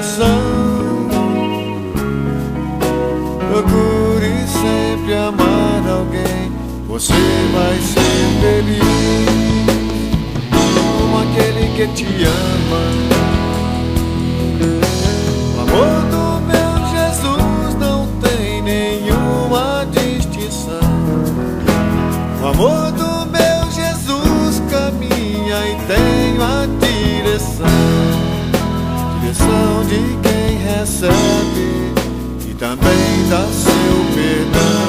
coração. Procure sempre amar alguém, você vai ser feliz como aquele que te ama. O amor do meu Jesus não tem nenhuma distinção. O amor do meu Jesus caminha e tem a direção de quem recebe e também dá seu perdão.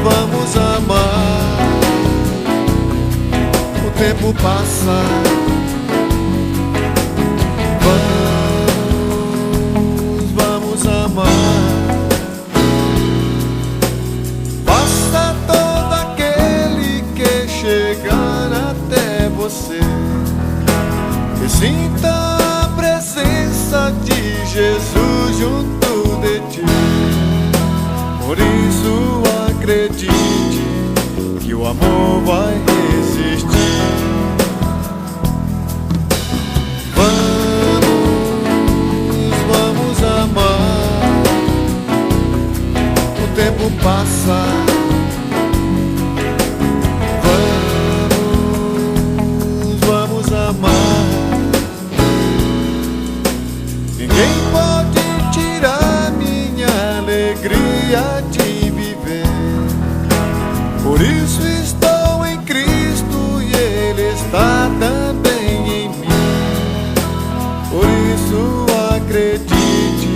Vamos amar. O tempo passa. Vamos amar. Basta todo aquele que chegar até você, que sinta a presença de Jesus junto de ti. Por isso acredite que o amor vai resistir. Vamos amar. O tempo passa. Vamos amar. Ninguém pode tirar minha alegria de viver. Por isso estou em Cristo e Ele está também em mim. Por isso acredite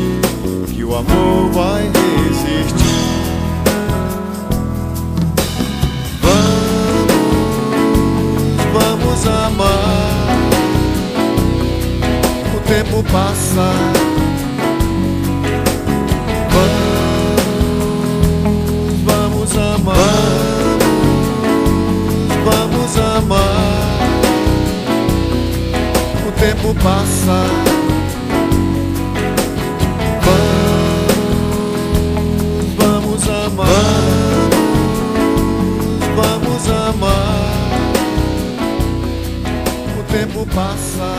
que o amor vai resistir. Vamos amar. O tempo passa. Vamos amar. Vamos amar. O tempo passa. Vamos amar. Vamos amar. O tempo passa.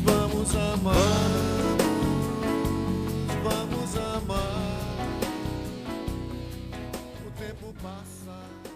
Vamos amar. Vamos amar. O tempo passa.